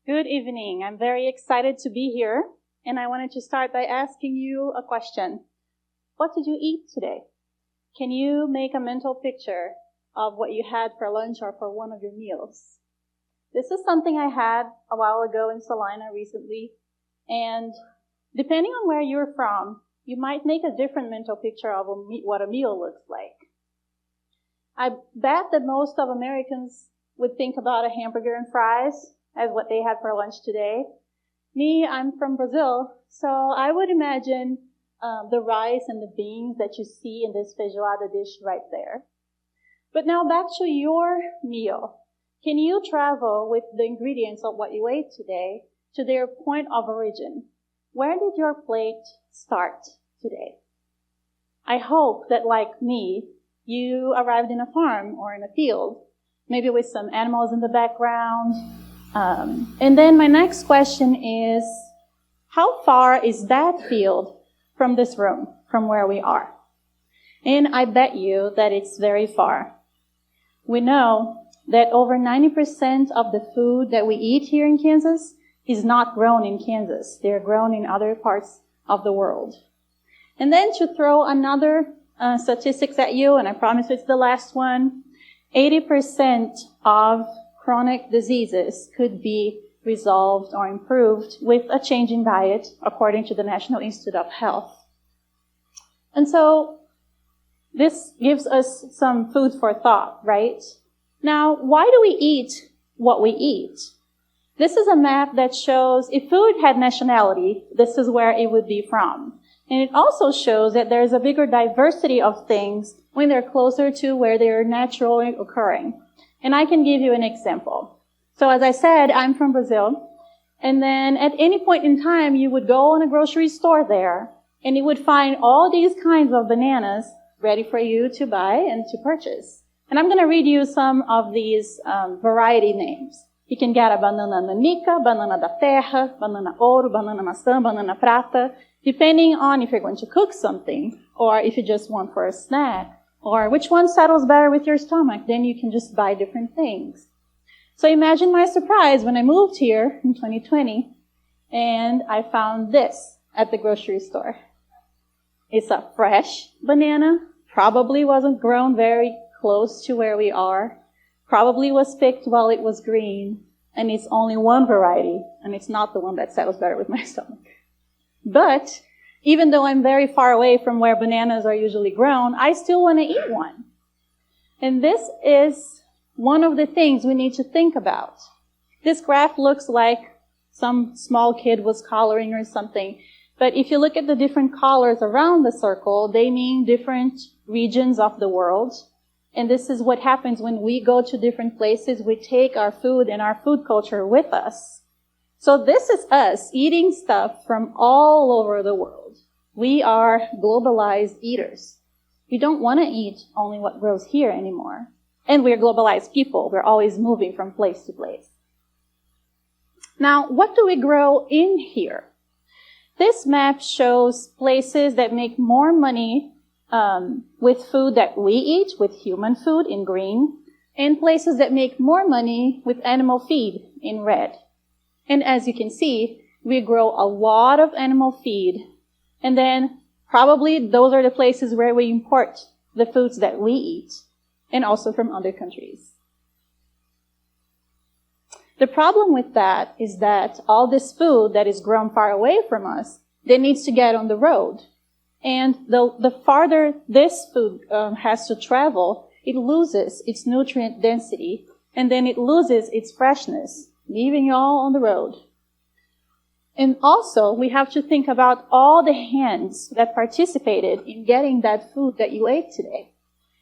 Good evening. I'm very excited to be here, and I wanted to start by asking you a question. What did you eat today? Can you make a mental picture of what you had for lunch or for one of your meals? This is something I had a while ago in Salina recently, and depending on where you're from, you might make a different mental picture of what a meal looks like. I bet that most of Americans would think about a hamburger and fries as what they had for lunch today. Me, I'm from Brazil, so I would imagine the rice and the beans that you see in this feijoada dish right there. But now back to your meal. Can you travel with the ingredients of what you ate today to their point of origin? Where did your plate start today? I hope that, like me, you arrived in a farm or in a field, maybe with some animals in the background. And then my next question is, how far is that field from this room, from where we are? And I bet you that it's very far. We know that over 90% of the food that we eat here in Kansas is not grown in Kansas. They're grown in other parts of the world. And then to throw another statistics at you, and I promise it's the last one, 80% of chronic diseases could be resolved or improved with a change in diet, according to the National Institute of Health. And so this gives us some food for thought, right? Now, why do we eat what we eat? This is a map that shows if food had nationality, this is where it would be from. And it also shows that there's a bigger diversity of things when they're closer to where they're naturally occurring. And I can give you an example. So as I said, I'm from Brazil. And then at any point in time, you would go in a grocery store there, and you would find all these kinds of bananas ready for you to buy and to purchase. And I'm going to read you some of these variety names. You can get a banana nanica, banana da terra, banana ouro, banana maçã, banana prata, depending on if you're going to cook something or if you just want for a snack or which one settles better with your stomach. Then you can just buy different things. So imagine my surprise when I moved here in 2020 and I found this at the grocery store. It's a fresh banana, probably wasn't grown very close to where we are, probably was picked while it was green, and it's only one variety, and it's not the one that settles better with my stomach. But even though I'm very far away from where bananas are usually grown, I still want to eat one. And this is one of the things we need to think about. This graph looks like some small kid was coloring or something. But if you look at the different colors around the circle, they mean different regions of the world. And this is what happens when we go to different places. We take our food and our food culture with us. So this is us eating stuff from all over the world. We are globalized eaters. We don't want to eat only what grows here anymore. And we're globalized people. We're always moving from place to place. Now, what do we grow in here? This map shows places that make more money with food that we eat, with human food in green, and places that make more money with animal feed in red. And as you can see, we grow a lot of animal feed, and then probably those are the places where we import the foods that we eat, and also from other countries. The problem with that is that all this food that is grown far away from us, that needs to get on the road. And the farther this food has to travel, it loses its nutrient density, and then it loses its freshness, leaving you all on the road. And also, we have to think about all the hands that participated in getting that food that you ate today.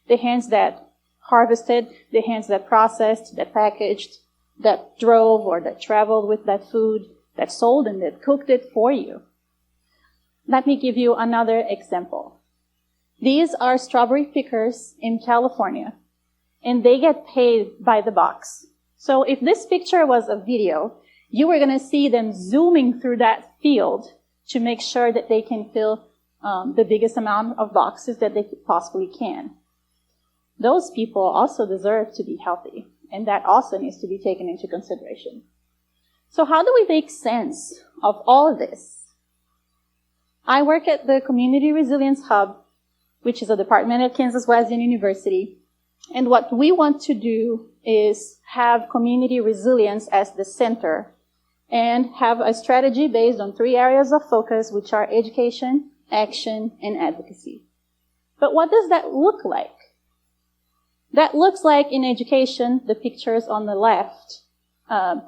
The hands that harvested, the hands that processed, that packaged, that drove or that traveled with that food, that sold and that cooked it for you. Let me give you another example. These are strawberry pickers in California, and they get paid by the box. So if this picture was a video, you were going to see them zooming through that field to make sure that they can fill the biggest amount of boxes that they possibly can. Those people also deserve to be healthy, and that also needs to be taken into consideration. So how do we make sense of all of this? I work at the Community Resilience Hub, which is a department at Kansas Wesleyan University. And what we want to do is have community resilience as the center and have a strategy based on 3 areas of focus, which are education, action, and advocacy. But what does that look like? That looks like in education, the pictures on the left,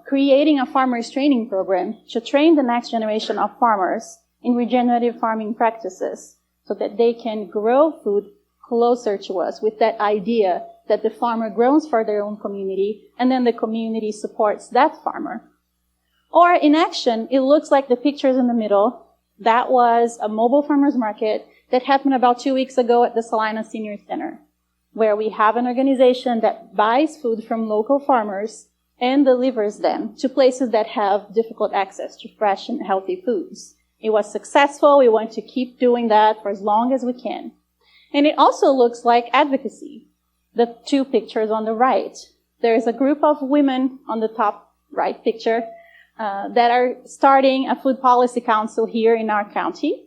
creating a farmers training program to train the next generation of farmers in regenerative farming practices so that they can grow food closer to us with that idea that the farmer grows for their own community and then the community supports that farmer. Or in action, it looks like the pictures in the middle. That was a mobile farmers market that happened about 2 weeks ago at the Salina Senior Center, where we have an organization that buys food from local farmers and delivers them to places that have difficult access to fresh and healthy foods. It was successful. We want to keep doing that for as long as we can. And it also looks like advocacy. The 2 pictures on the right. There is a group of women on the top right picture that are starting a food policy council here in our county.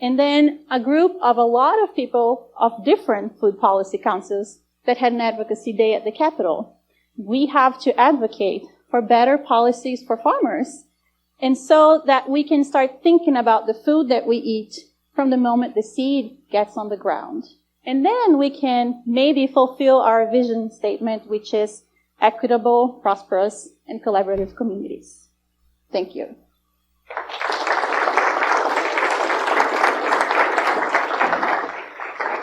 And then a group of a lot of people of different food policy councils that had an advocacy day at the Capitol. We have to advocate for better policies for farmers, and so that we can start thinking about the food that we eat from the moment the seed gets on the ground. And then we can maybe fulfill our vision statement, which is equitable, prosperous, and collaborative communities. Thank you.